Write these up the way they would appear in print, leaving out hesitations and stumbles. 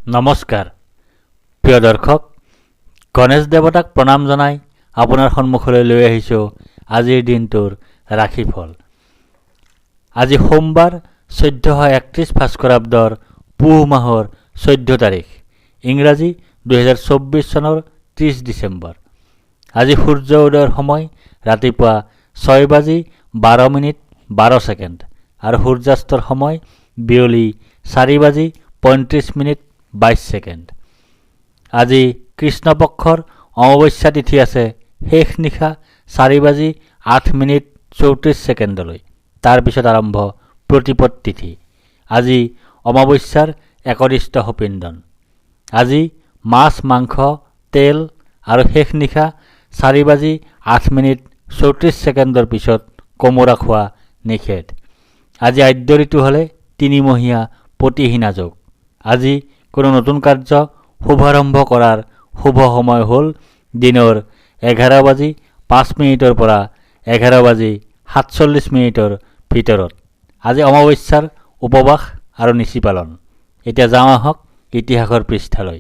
নমস্কাৰ প্ৰিয় দৰ্শক, গণেশ দেৱতাক প্ৰণাম জনাই আপোনাৰ সন্মুখলৈ লৈ আহিছোঁ আজিৰ দিনটোৰ ৰাশিফল। আজি সোমবাৰ 1431 ভাস্কৰাব্দৰ পুহ মাহৰ 14 তাৰিখ, ইংৰাজী 2024 চনৰ 30 ডিচেম্বৰ। আজি সূৰ্য উদয়ৰ সময় ৰাতিপুৱা 6:12:12 আৰু সূৰ্যাস্তৰ সময় বিয়লি 4:35:22। আজি কৃষ্ণপক্ষৰ অমাৱস্যা তিথি আছে শেষ নিশা 4:08:34। তাৰপিছত আৰম্ভ প্ৰতিপদ তিথি। আজি অমাৱস্যাৰ একনিষ্ঠ সপিন্দন। আজি মাছ, মাংস, তেল আৰু শেষ নিশা 4:08:34 পিছত কোমোৰা খোৱা নিষেধ। আজি আদ্য ঋতু হ'লে 3 মহীয়া পতিহীনা যোগ। আজি কোনো নতুন কাৰ্য শুভাৰম্ভ কৰাৰ শুভ সময় হ'ল দিনৰ 11:05 পৰা 11:47 ভিতৰত। আজি অমাৱস্যাৰ উপবাস আৰু নিচি পালন। এতিয়া যাওঁ আহক ইতিহাসৰ পৃষ্ঠালৈ।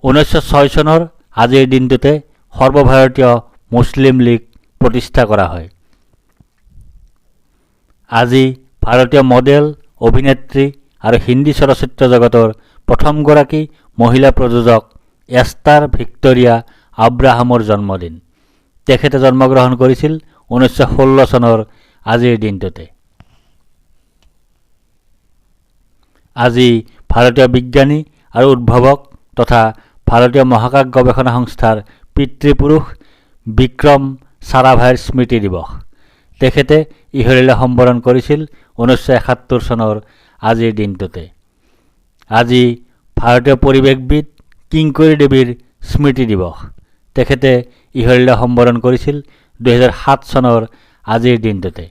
1906 চনৰ আজিৰ দিনটোতে সৰ্বভাৰতীয় মুছলিম লীগ প্ৰতিষ্ঠা কৰা হয়। আজি ভাৰতীয় মডেল, অভিনেত্ৰী আৰু হিন্দী চলচ্চিত্ৰ জগতৰ প্ৰথমগৰাকী মহিলা প্ৰযোজক এষ্টাৰ ভিক্টৰিয়া আব্ৰাহামৰ জন্মদিন। তেখেতে জন্মগ্ৰহণ কৰিছিল 1916 চনৰ আজিৰ দিনটোতে। আজি ভাৰতীয় বিজ্ঞানী আৰু উদ্ভাৱক তথা ভাৰতীয় মহাকাশ গৱেষণা সংস্থাৰ পিতৃপুৰুষ বিক্ৰম সাৰাভাইৰ স্মৃতি দিৱস। তেখেতে ইহলীলা সম্বৰণ কৰিছিল 1971 চনৰ আজিৰ দিনটোতে। আজি ভাৰতীয় পৰিৱেশবিদ কিংকৰী দেৱীৰ স্মৃতি দিৱস। তেখেতে ইহলীলা সম্বৰণ কৰিছিল 2007 চনৰ আজিৰ দিনটোতে।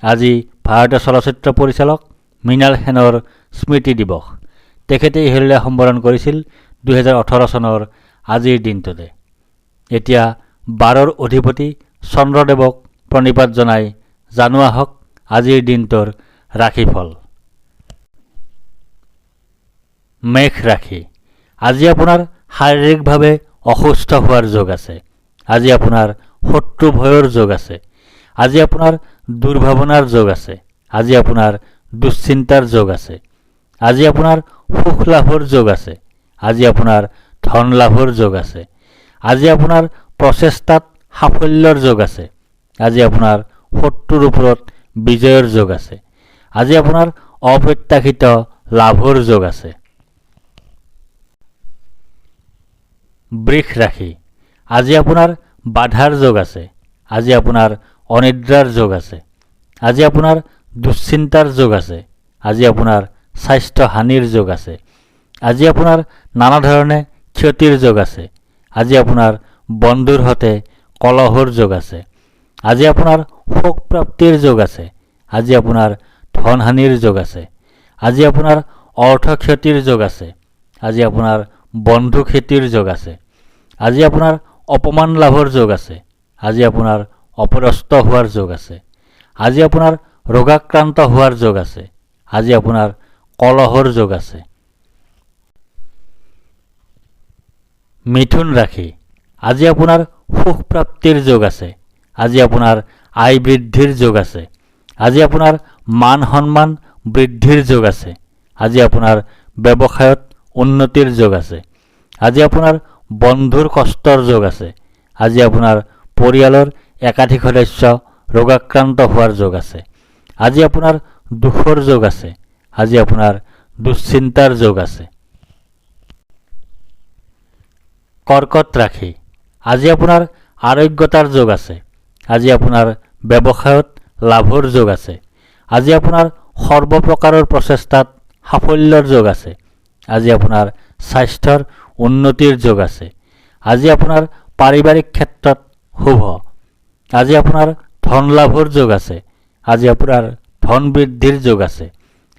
আজি ভাৰতীয় চলচ্চিত্ৰ পৰিচালক মৃণাল সেনৰ স্মৃতি দিৱস। তেখেতে ইহলীলা সম্বৰণ কৰিছিল 2018 চনৰ আজিৰ দিনটোতে। এতিয়া 12ৰ অধিপতি চন্দ্ৰদেৱক প্ৰণিপাত জনাই জানো আহক আজিৰ দিনটোৰ ৰাশিফল। মেষ ৰাশি। আজি আপোনাৰ শাৰীৰিকভাৱে অসুস্থ হোৱাৰ যোগ আছে। আজি আপোনাৰ শত্ৰু ভয়ৰ যোগ আছে। আজি আপোনাৰ দুৰ্ভাৱনাৰ যোগ আছে। আজি আপোনাৰ দুশ্চিন্তাৰ যোগ আছে। আজি আপোনাৰ সুখ লাভৰ যোগ আছে। আজি আপোনাৰ ধন লাভৰ যোগ আছে। আজি আপোনাৰ প্ৰচেষ্টাত সাফল্যৰ যোগ আছে। আজি আপোনাৰ শত্ৰুৰ ওপৰত বিজয়ৰ যোগ আছে। আজি আপোনাৰ অপ্ৰত্যাশিত লাভৰ যোগ আছে। বৃষ ৰাশি। আজি আপোনাৰ বাধাৰ যোগ আছে। আজি আপোনাৰ অনিদ্ৰাৰ যোগ আছে। আজি আপোনাৰ দুশ্চিন্তাৰ যোগ আছে। আজি আপোনাৰ স্বাস্থ্য হানিৰ যোগ আছে। আজি আপোনাৰ নানা ধৰণে ক্ষতিৰ যোগ আছে। আজি আপোনাৰ বন্ধুৰ সৈতে কলহৰ যোগ আছে। আজি আপোনাৰ শোক প্ৰাপ্তিৰ যোগ আছে। আজি আপোনাৰ ধন হানিৰ যোগ আছে। আজি আপোনাৰ অৰ্থ ক্ষতিৰ যোগ আছে। আজি আপোনাৰ বন্ধু ক্ষতিৰ যোগ আছে। আজি আপোনাৰ অপমান লাভৰ যোগ আছে। আজি আপোনাৰ অপদস্থ হোৱাৰ যোগ আছে। আজি আপোনাৰ ৰোগাক্ৰান্ত হোৱাৰ যোগ আছে। আজি আপোনাৰ কলহৰ যোগ আছে। মিথুন ৰাশি। আজি আপোনাৰ সুখ প্ৰাপ্তিৰ যোগ আছে। আজি আপোনাৰ আয় বৃদ্ধিৰ যোগ আছে। আজি আপোনাৰ মান সন্মান বৃদ্ধিৰ যোগ আছে। আজি আপোনাৰ ব্যৱসায়ত উন্নতিৰ যোগ আছে। আজি আপোনাৰ বন্ধুৰ কষ্টৰ যোগ আছে। আজি আপোনাৰ পৰিয়ালৰ একাধিক সদস্য ৰোগাক্ৰান্ত হোৱাৰ যোগ আছে। আজি আপোনাৰ দুখৰ যোগ আছে। আজি আপোনাৰ দুশ্চিন্তাৰ যোগ আছে। কৰ্কট ৰাশি। আজি আপোনাৰ আৰোগ্যতাৰ যোগ আছে। আজি আপোনাৰ ব্যৱসায়ত লাভৰ যোগ আছে। আজি আপোনাৰ সৰ্বপ্ৰকাৰৰ প্ৰচেষ্টাত সাফল্যৰ যোগ আছে। আজি আপোনাৰ স্বাস্থ্যৰ উন্নতিৰ যোগ আছে। আজি আপোনাৰ পাৰিবাৰিক ক্ষেত্ৰত শুভ। আজি আপোনাৰ ধন লাভৰ যোগ আছে। আজি আপোনাৰ ধন বৃদ্ধিৰ যোগ আছে।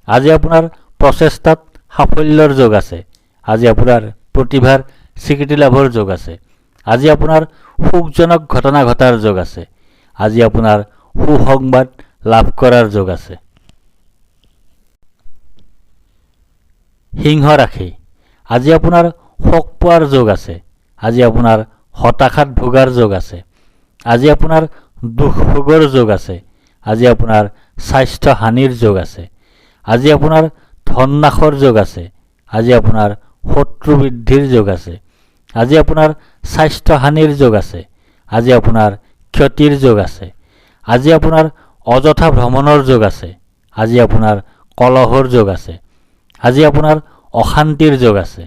আজি আপোনাৰ প্ৰচেষ্টাত সাফল্যৰ যোগ আছে। আজি আপোনাৰ প্ৰতিভাৰ স্বীকৃতি লাভৰ যোগ আছে। আজি আপোনাৰ সুখজনক ঘটনা ঘটাৰ যোগ আছে। আজি আপোনাৰ সুসংবাদ লাভ কৰাৰ যোগ আছে। সিংহ ৰাশি আজি আপোনাৰ শোক পোৱাৰ যোগ আছে। আজি আপোনাৰ হতাশাত ভোগাৰ যোগ আছে। আজি আপোনাৰ দুখ ভোগৰ যোগ আছে। আজি আপোনাৰ স্বাস্থ্য হানিৰ যোগ আছে। আজি আপোনাৰ ধন নাশৰ যোগ আছে। আজি আপোনাৰ শত্ৰু বৃদ্ধিৰ যোগ আছে। আজি আপোনাৰ স্বাস্থ্য হানিৰ যোগ আছে। আজি আপোনাৰ ক্ষতিৰ যোগ আছে। আজি আপোনাৰ অযথা ভ্ৰমণৰ যোগ আছে। আজি আপোনাৰ কলহৰ যোগ আছে। আজি আপোনাৰ অশান্তিৰ যোগ আছে।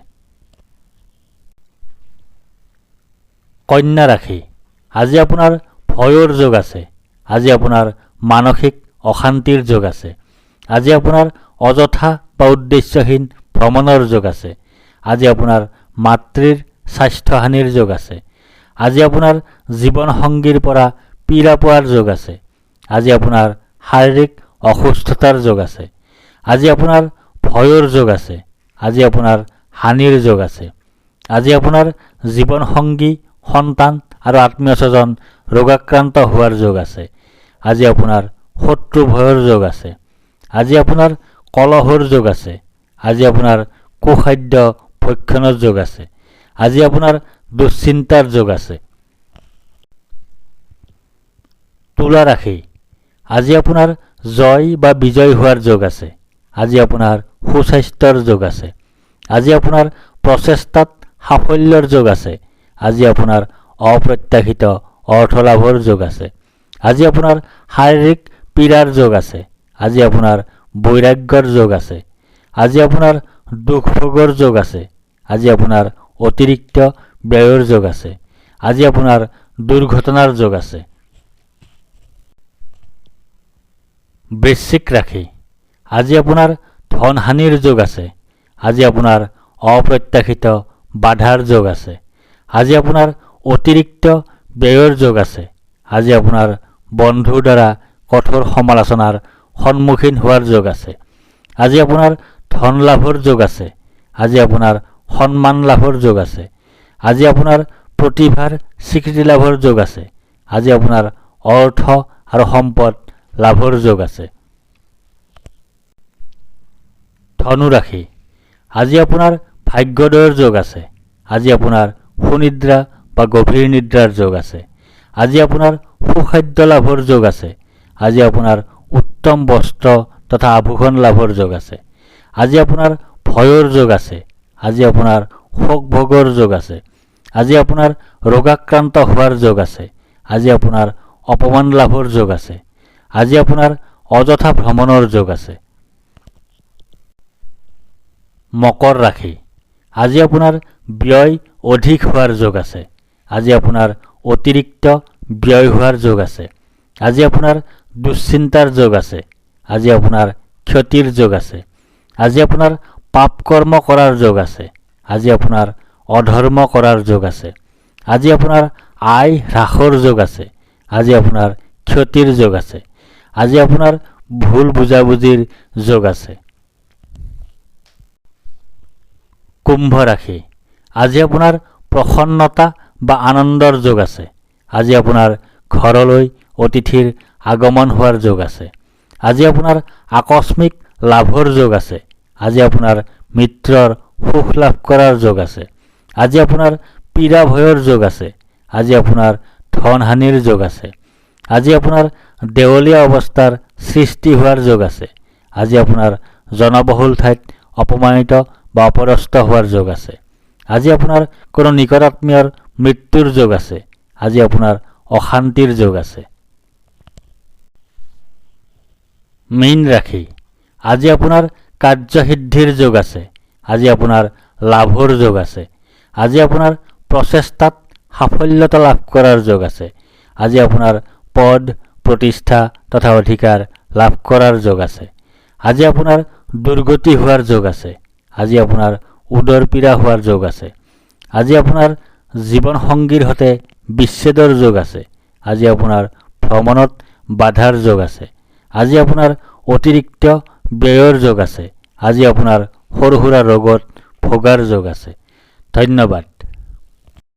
কন্যা ৰাশি আজি আপোনাৰ ভয়ৰ যোগ আছে। আজি আপোনাৰ মানসিক অশান্তিৰ যোগ আছে। আজি আপোনাৰ অযথা বা উদ্দেশ্যহীন ভ্ৰমণৰ যোগ আছে। আজি আপোনাৰ মাতৃৰ স্বাস্থ্যহানিৰ যোগ আছে। আজি আপোনাৰ জীৱনসংগীৰ পৰা পীড়া পোৱাৰ যোগ আছে। আজি আপোনাৰ শাৰীৰিক অসুস্থতাৰ যোগ আছে। আজি আপোনাৰ ভয়ৰ যোগ আছে। আজি আপোনাৰ হানিৰ যোগ আছে। আজি আপোনাৰ জীৱনসংগী, সন্তান আৰু আত্মীয় স্বজন ৰোগাক্ৰান্ত হোৱাৰ যোগ আছে। আজি আপোনাৰ শত্ৰু ভয়ৰ যোগ আছে। আজি আপোনাৰ কলহৰ যোগ আছে। আজি আপোনাৰ কুখাদ্য ভক্ষণৰ যোগ আছে। আজি আপোনাৰ দুশ্চিন্তাৰ যোগ আছে। তুলা ৰাশি আজি আপোনাৰ জয় বা বিজয় হোৱাৰ যোগ আছে। আজি আপোনাৰ সুস্বাস্থ্যৰ যোগ আছে। আজি আপোনাৰ প্ৰচেষ্টাত সাফল্যৰ যোগ আছে। আজি আপোনাৰ অপ্ৰত্যাশিত অৰ্থ লাভৰ যোগ আছে। আজি আপোনাৰ শাৰীৰিক পীড়াৰ যোগ আছে। আজি আপোনাৰ বৈৰাগ্যৰ যোগ আছে। আজি আপোনাৰ দুখ ভোগৰ যোগ আছে। আজি আপোনাৰ অতিৰিক্ত ব্যয়ৰ যোগ আছে। আজি আপোনাৰ দুৰ্ঘটনাৰ যোগ আছে। বৃশ্চিক ৰাশি আজি আপোনাৰ ধনহানিৰ যোগ আছে। আজি আপোনাৰ অপ্ৰত্যাশিত বাধাৰ যোগ আছে। আজি আপোনাৰ অতিৰিক্ত ব্যয়ৰ যোগ আছে। আজি আপোনাৰ বন্ধুৰ দ্বাৰা কঠোৰ সমালোচনাৰ সন্মুখীন হোৱাৰ যোগ আছে। আজি আপোনাৰ ধন লাভৰ যোগ আছে। আজি আপোনাৰ সন্মান লাভৰ যোগ আছে। আজি আপোনাৰ প্ৰতিভাৰ স্বীকৃতি লাভৰ যোগ আছে। আজি আপোনাৰ অৰ্থ আৰু সম্পদ লাভৰ যোগ আছে। ধনু ৰাশি আজি আপোনাৰ ভাগ্যোদয়ৰ যোগ আছে। আজি আপোনাৰ সুনিদ্ৰা বা গভীৰ নিদ্ৰাৰ যোগ আছে। আজি আপোনাৰ সুখাদ্য লাভৰ যোগ আছে। আজি আপোনাৰ উত্তম বস্ত্ৰ তথা আভূষণ লাভৰ যোগ আছে। আজি আপোনাৰ ভয়ৰ যোগ আছে। আজি আপোনাৰ শোক ভোগৰ যোগ আছে। আজি আপোনাৰ ৰোগাক্ৰান্ত হোৱাৰ যোগ আছে। আজি আপোনাৰ অপমান লাভৰ যোগ আছে। আজি আপোনাৰ অযথা ভ্ৰমণৰ যোগ আছে। মকৰ ৰাশি আজি আপোনাৰ ব্যয় অধিক হোৱাৰ যোগ আছে। আজি আপোনাৰ অতিৰিক্ত ব্যয় হোৱাৰ যোগ আছে। আজি আপোনাৰ দুশ্চিন্তাৰ যোগ আছে। আজি আপোনাৰ ক্ষতিৰ যোগ আছে। আজি আপোনাৰ পাপ কৰ্ম কৰাৰ যোগ আছে। আজি আপোনাৰ অধৰ্ম কৰাৰ যোগ আছে। আজি আপোনাৰ আয় হ্ৰাসৰ যোগ আছে। আজি আপোনাৰ ক্ষতিৰ যোগ আছে। আজি আপোনাৰ ভুল বুজাবুজিৰ যোগ আছে। কুম্ভ ৰাশি আজি আপোনাৰ প্ৰসন্নতা বা আনন্দৰ যোগ আছে। আজি আপোনাৰ ঘৰলৈ অতিথিৰ আগমন হোৱাৰ যোগ আছে। আজি আপোনাৰ আকস্মিক লাভৰ যোগ আছে। আজি আপোনাৰ মিত্ৰৰ সুখ লাভ কৰাৰ যোগ আছে। আজি আপোনাৰ পীড়া ভয়ৰ যোগ আছে। আজি আপোনাৰ ধনহানিৰ যোগ আছে। আজি আপোনাৰ দেৱলীয়া অৱস্থাৰ সৃষ্টি হোৱাৰ যোগ আছে। আজি আপোনাৰ জনবহুল ঠাইত অপমানিত বা অপদস্থ হোৱাৰ যোগ আছে। আজি আপোনাৰ কোনো নিকট আত্মীয়ৰ মৃত্যুৰ যোগ আছে। আজি আপোনাৰ অশান্তিৰ যোগ আছে। মীন ৰাশি আজি আপোনাৰ কাৰ্যসিদ্ধিৰ যোগ আছে। আজি আপোনাৰ লাভৰ যোগ আছে। আজি আপোনাৰ প্ৰচেষ্টাত সাফল্যতা লাভ কৰাৰ যোগ আছে। আজি আপোনাৰ পদ প্ৰতিষ্ঠা তথা অধিকাৰ লাভ কৰাৰ যোগ আছে। আজি আপোনাৰ দুৰ্গতি হোৱাৰ যোগ আছে। আজি আপোনাৰ উদৰ পীড়া হোৱাৰ যোগ আছে। আজি আপোনাৰ জীৱনসংগীৰ সৈতে বিচ্ছেদৰ যোগ আছে। আজি আপোনাৰ ভ্ৰমণত বাধাৰ যোগ আছে। আজি আপোনাৰ অতিৰিক্ত ব্যয়ৰ যোগ আছে। আজি আপোনাৰ সৰু সুৰা ৰোগত ভোগাৰ যোগ আছে। ধন্যবাদ।